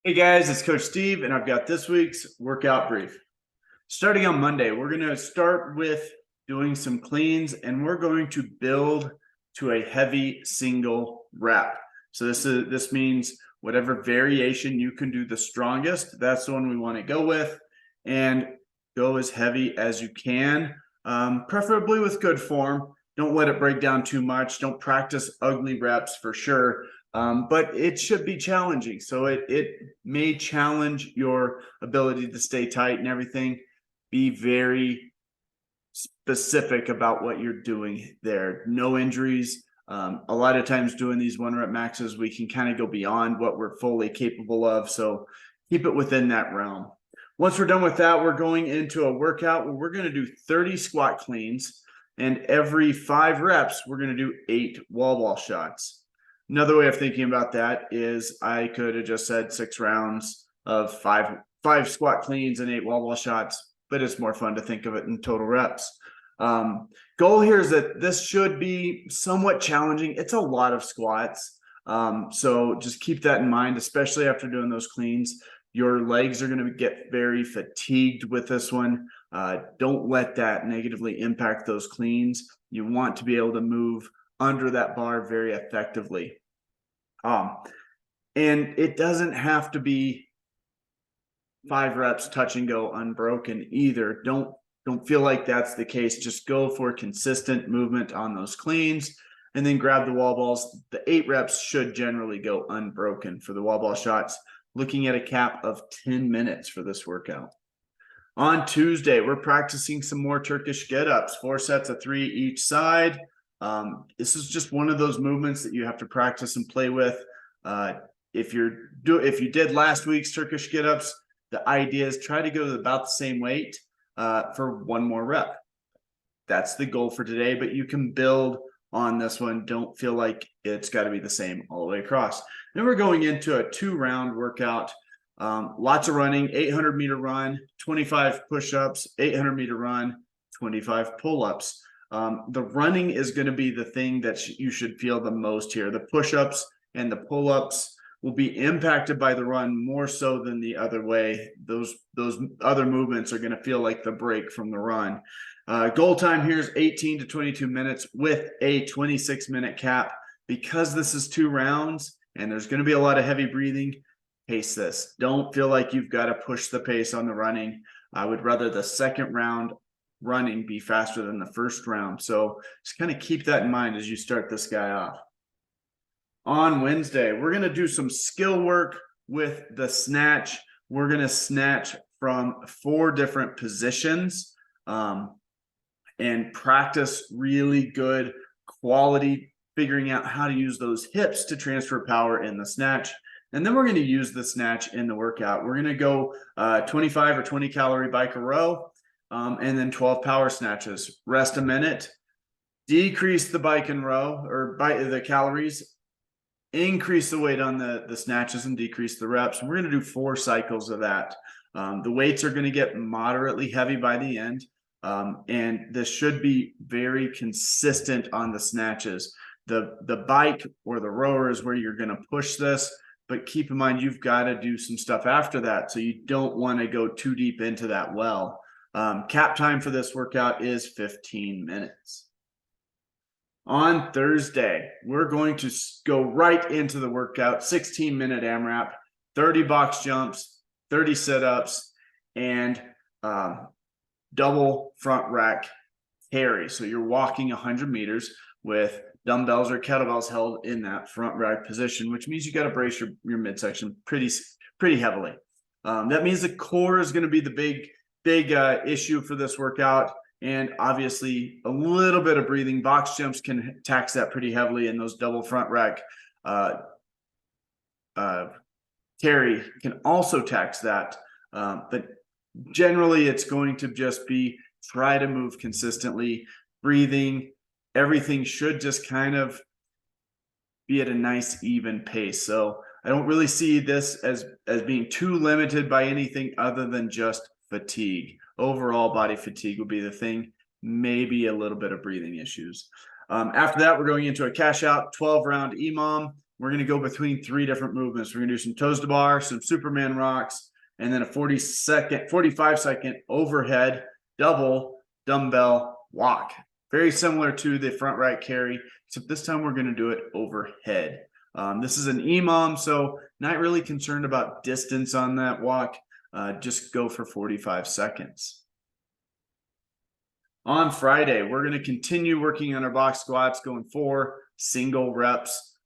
Hey guys, it's Coach Steve, and I've got this week's workout brief. Starting on Monday, we're going to start with doing some cleans, and we're going to build to a heavy single rep. So this means whatever variation you can do the strongest, that's the one we want to go with, and go as heavy as you can, preferably with good form. Don't let it break down too much. Don't practice ugly reps for sure. But it should be challenging. So it may challenge your ability to stay tight and everything. Be very specific about what you're doing there. No injuries. A lot of times doing these 1 rep maxes, we can kind of go beyond what we're fully capable of. So keep it within that realm. Once we're done with that, we're going into a workout where we're going to do 30 squat cleans. And every 5 reps, we're going to do 8 wall ball shots. Another way of thinking about that is I could have just said 6 rounds of five squat cleans and 8 wall ball shots, but it's more fun to think of it in total reps. Goal here is that this should be somewhat challenging. It's a lot of squats. So just keep that in mind, especially after doing those cleans. Your legs are going to get very fatigued with this one. Don't let that negatively impact those cleans. You want to be able to move under that bar very effectively. And it doesn't have to be 5 reps touch and go unbroken either. Don't feel like that's the case. Just go for consistent movement on those cleans and then grab the wall balls. The 8 reps should generally go unbroken for the wall ball shots. Looking at a cap of 10 minutes for this workout. On Tuesday, we're practicing some more Turkish get-ups, 4 sets of 3 each side. This is just one of those movements that you have to practice and play with. If you did last week's Turkish get-ups, the idea is try to go to about the same weight for 1 more rep. That's the goal for today, but you can build on this one. Don't feel like it's got to be the same all the way across. Then we're going into a 2-round workout. Lots of running, 800-meter run, 25 push-ups, 800-meter run, 25 pull-ups. The running is going to be the thing that you should feel the most here. The push-ups and the pull-ups will be impacted by the run more so than the other way. Those other movements are going to feel like the break from the run. Goal time here is 18 to 22 minutes with a 26-minute cap. Because this is 2 rounds and there's going to be a lot of heavy breathing, pace this. Don't feel like you've got to push the pace on the running. I would rather the second round running be faster than the first round. So just kind of keep that in mind as you start this guy off. On Wednesday, we're going to do some skill work with the snatch. We're going to snatch from 4 different positions and practice really good quality, figuring out how to use those hips to transfer power in the snatch. And then we're going to use the snatch in the workout. We're going to go 25 or 20 calorie bike a row, and then 12 power snatches. Rest a minute, decrease the bike and row or the calories, increase the weight on the snatches and decrease the reps. And we're going to do 4 cycles of that. The weights are going to get moderately heavy by the end. And this should be very consistent on the snatches. The bike or the rower is where you're going to push this, but keep in mind you've got to do some stuff after that, so you don't want to go too deep into that well. Cap time for this workout is 15 minutes. On Thursday, we're going to go right into the workout, 16-minute AMRAP, 30 box jumps, 30 sit-ups, and double front rack carry. So you're walking 100 meters with dumbbells or kettlebells held in that front rack position, which means you got to brace your midsection pretty heavily. That means the core is going to be the big issue for this workout. And obviously a little bit of breathing. Box jumps can tax that pretty heavily, and those double front rack carry can also tax that. But generally it's going to just be try to move consistently, breathing. Everything should just kind of be at a nice even pace. So I don't really see this as being too limited by anything other than just fatigue. Overall body fatigue will be the thing, maybe a little bit of breathing issues. After that, we're going into a cash out 12-round EMOM. we're going to go between 3 different movements. We're going to do some toes to bar, some Superman rocks, and then a 45-second overhead double dumbbell walk. Very similar to the front right carry, except this time we're going to do it overhead. This is an EMOM, so not really concerned about distance on that walk. Just go for 45 seconds. On Friday, we're going to continue working on our box squats, going 4 single reps,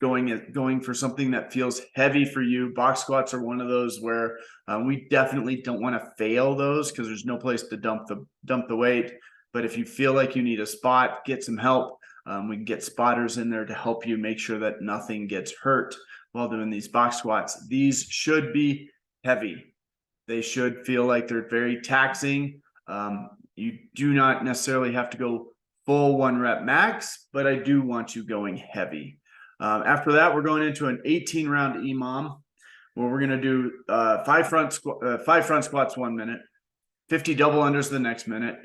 going for something that feels heavy for you. Box squats are one of those where we definitely don't want to fail those because there's no place to dump the weight. But if you feel like you need a spot, get some help. We can get spotters in there to help you make sure that nothing gets hurt while doing these box squats. These should be heavy. They should feel like they're very taxing. You do not necessarily have to go full 1 rep max, but I do want you going heavy. After that, we're going into an 18-round EMOM where we're going to do 5 front squats 1 minute, 50 double unders the next minute,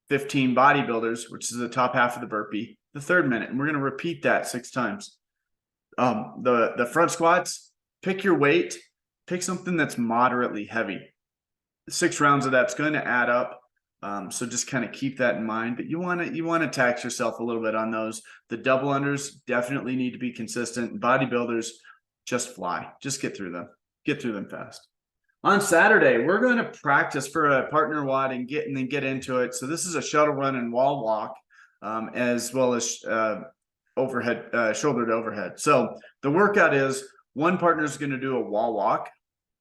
15 bodybuilders, which is the top half of the burpee, the 3rd minute. And we're going to repeat that 6 times. The front squats, pick your weight, pick something that's moderately heavy. 6 rounds of that's going to add up. So just kind of keep that in mind, but you want to tax yourself a little bit on those. The double unders definitely need to be consistent. Bodybuilders, just fly, just get through them fast. On Saturday, we're going to practice for a partner WOD and then get into it. So this is a shuttle run and wall walk, as well as overhead, shoulder to overhead. So the workout is one partner is going to do a wall walk,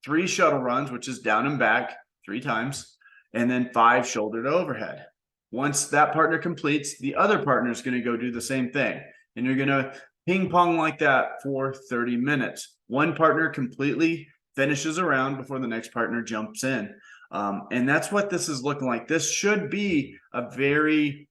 3 shuttle runs, which is down and back 3 times, and then 5 shoulder to overhead. Once that partner completes, the other partner is going to go do the same thing. And you're going to ping pong like that for 30 minutes. One partner completely finishes around before the next partner jumps in. And that's what this is looking like. This should be a very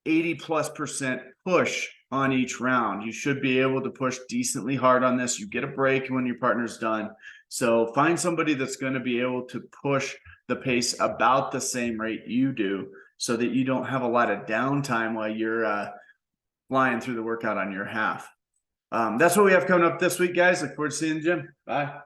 80+% push on each round. You should be able to push decently hard on this. You get a break when your partner's done. So find somebody that's going to be able to push the pace about the same rate you do so that you don't have a lot of downtime while you're flying through the workout on your half. That's what we have coming up this week, guys. Look forward to seeing you in the gym. Bye.